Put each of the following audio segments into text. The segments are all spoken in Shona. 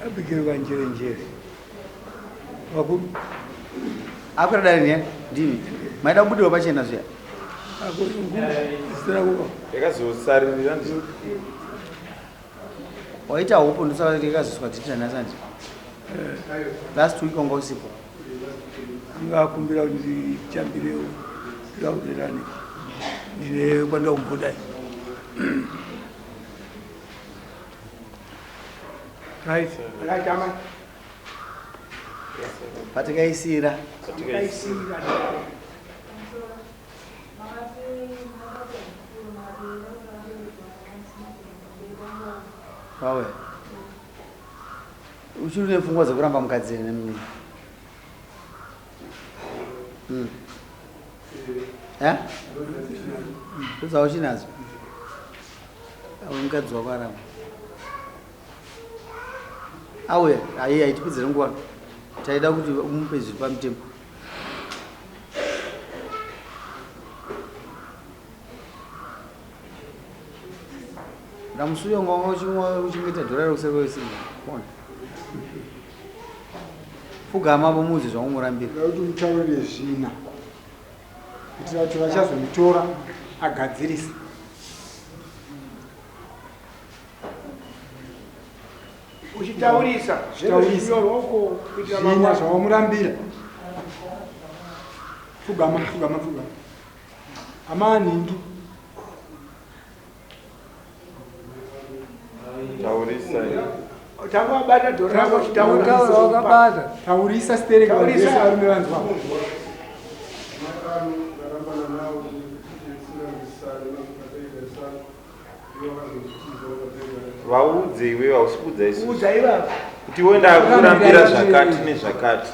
Abigiro kanjere. Wakuru. Akura dali ne? Ndimi. Maida kubudiro pachena zviya. Sira kuko. Yakazosaririra ndi. Waita hupo ndosaka tikaziswa titana santi. Last week ongo sipo. Ngakumbira kuti chambireo. Lauderani. Ndine kwanda umbuda. Right. Right, Ama. Patikaisira. Patikaisira. Wawe. Uchiri nepfungwa dzekuramba mukadzi nemimi. Eh? Ndozva uchinazo. Mukadzi wakaramba. Awe, ayi aitipidze nguwa. Taida kuti umupe zviri pamutembo. Ndamusuyo ngongo chimwe uchingita dhora rokuseko isini. Pona. Fugama bomuzi zvamurambira. Kuti mutaurire zvina. Kuti kuti vachazomutora agadzirisa. Uchitaurisa zvino zvina zvamurambira. Fugama. Amaningi. Taurisa. Tangwa bata dhora kuchitaurisa wakabata. Taurisa stereka taurisa arume vanhu vako. Vaudze iwe usipudza isu. Udza iva. Kuti wenda kurambira zvakati nezvakati.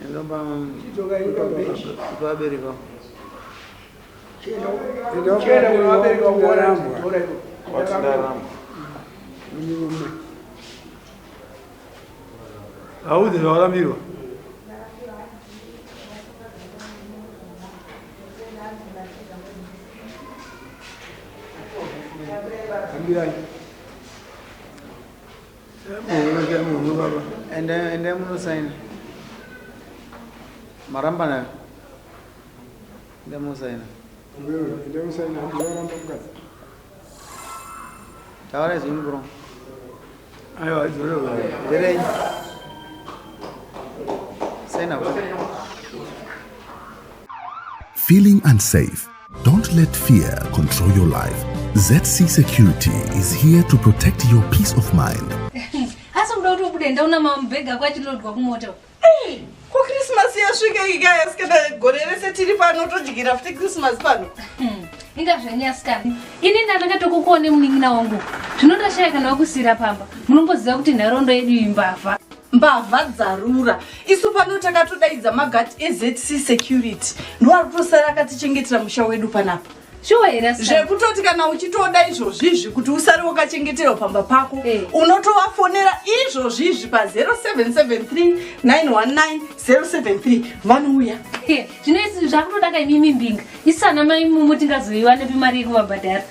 Ndomba vabereka. Chera vabereka kuona dhora iko. Watindaramba. Audze zvawaramirwa. Ambirai. Ende munosaina. Maramba nayo. Ende munosaina. Ende munosaina ndiyoramba mukadzi. Taura zvini bro. Aiwa dzoro. Derei. Saina bro. Feeling unsafe? Don't let fear control your life. ZC Security is here to protect your peace of mind. Asa mdoto kubudenda una mambega kwa chinodwa kumoto. Ku Christmas yasvika ikaya sikana gore rese tiri pano todyira futi Christmas pano. Inga zvanyasikana. Ini ndakatokukone muningina wangu. Zvinotoshaya kana wakusira pamba. Munomboziva kuti nharondo yedu imbavha. Mbavha dzarura. Isu pano takatodaidza magati eZC Security. Ndiwari kutosara akatichengetera musha wedu panapa. Shuwa here zvekutoti kana uchitoda izvozvizvi kuti usare wakachengetera pamba pako unotovafonera izvozvizvi pa 0773 919 073 vanouya. Zvino isi zvakutodaka imimi mbinga isana mai mumu tingazoiwa nepi mari yekuvabhadhara.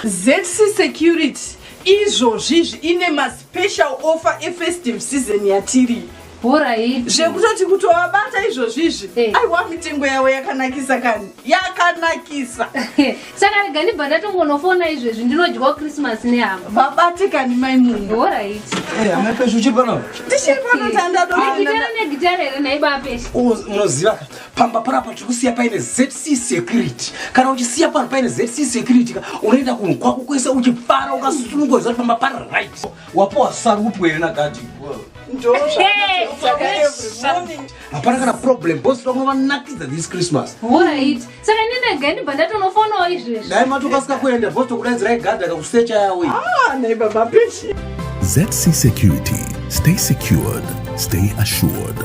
ZC Security izvozvizvi ine maspecial offer efestive season yatiri. Alright. Zvekutoti kutovabata izvozvizvi aiwa mitengo yavo yakanakisa kani yakanakisa. Saka rega ndibva ndatongonofona izvezvi ndinodyawo Christmas nehama. Vabate kani mai munhu. Alright. Hamai peshe uchiri pano? Ndichiri pano tandadogitara negitara here naiba peshe. Unoziva pamba panapa tiri kusiya paine ZC Security. Kana uchisiya pano paine ZC Security unoenda kunhu kwako kwese uchifara ukasununguza kuti pamba pari right. Wapowa sarupu here nagadi. Hapana kana problem boss vanonakidza this Christmas. Alright. Saka ndinega ndibva ndatonofonawo izvezvi. Dai matokasika kuenda boss tokudaidzirai gadha kakusecha yawe. Nei baba peshe. ZC Security. Stay secured. Stay assured.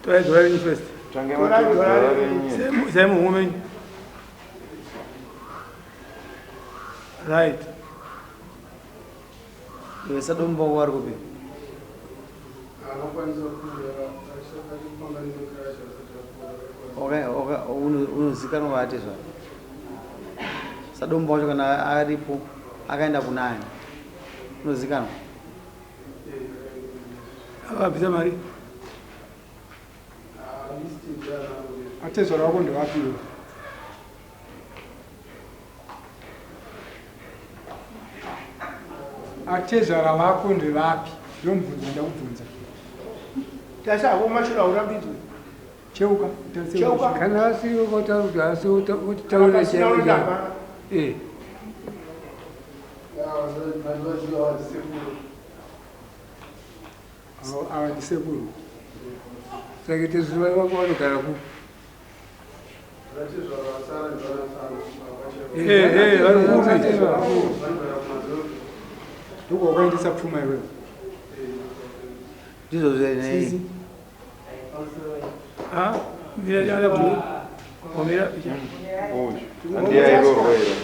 Try to very first. Tange $2 renye. Same woman. Right. Esa dombo war kupi. Okay, unozikana wa Atezvara. Sadombo wacho kana aripo akaenda kunani. Unozikana. Akabvisa mari. Atezvara wako ndewapi? Atezvara wako ndewapi? Ndomubvunza ndakubvunza. Tasa womashura urambidzwe. Cheuka. Cheuka. Kana asiwo kotaura asi utaura cheuka. Awa disekuru. Saka tiziva wako vanogara ku. Ndiko wakaendesa pfuma iwewe. Ndizo zvene. Mira ya bulu. Mira. Hoje. Andia iro roera.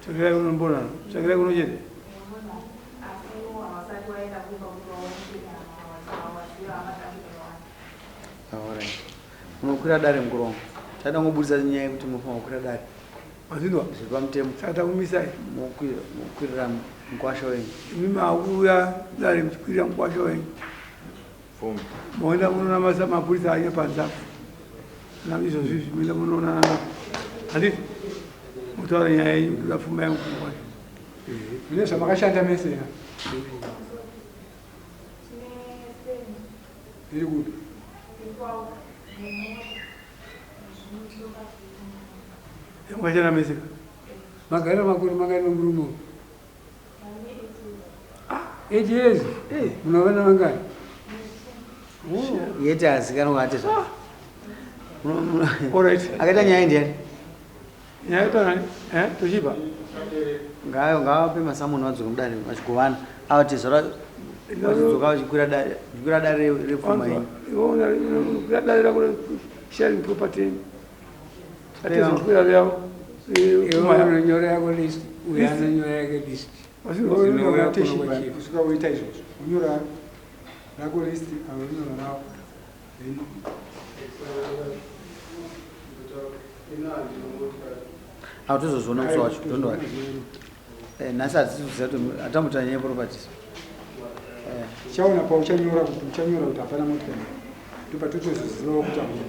Chakira kuno mbona. Chakira kuno jede. Ahora. Unokwira dare mukurongo. Tada ngobudisa nyaya kuti mufana kukwira dare. Mazindwa. Zvipamutemo. Saka kumisai. Mukwirira mkwasha wenyu. Mimi auya dare mchikwira mkwasha wenyu. Fome. Mwenda munoona masa mapurisa anye panzafu. Na izvo zvivi mwenda munoona nana. Handi mutaura nyaya yenyu kuda pfuma yangu kumkwasha. Mune zvamakashanda mese ya. Iri kupi? Mwashana mese. Magara makuru mangani Murume. 8 years. Munovana mangani. Yeti asikana wa Atezvara. Alright. Akaita nyaya ndiani? Nyaya tana toshiba. Ngayo pe masamono wadzoka mudare vachigovana. Atezvara wadzoka vachikwira dare repfuma yenyu. Iwona kwira dare rako sharing property. Atezvara yavo. Unonyora yako list. Uyanonyora yake list. Unyora teshiba. Kusvika uita izvozvo. Unyora rako list aunyora ravo. Autozozviona musi wacho ndondowati. Nhasi hatisiziva kuti atamboita nyaya yeproperties. Chaona pauchanyora kuti uchanyora kuti hapana motikari. Ndopatotozozivawo kuti hamuna.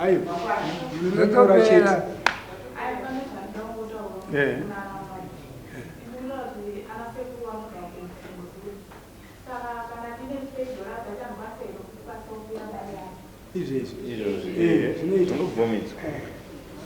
Ayo. Ndonyora chete. Izvezvi. Zvinoita. Ndobvumidzwa.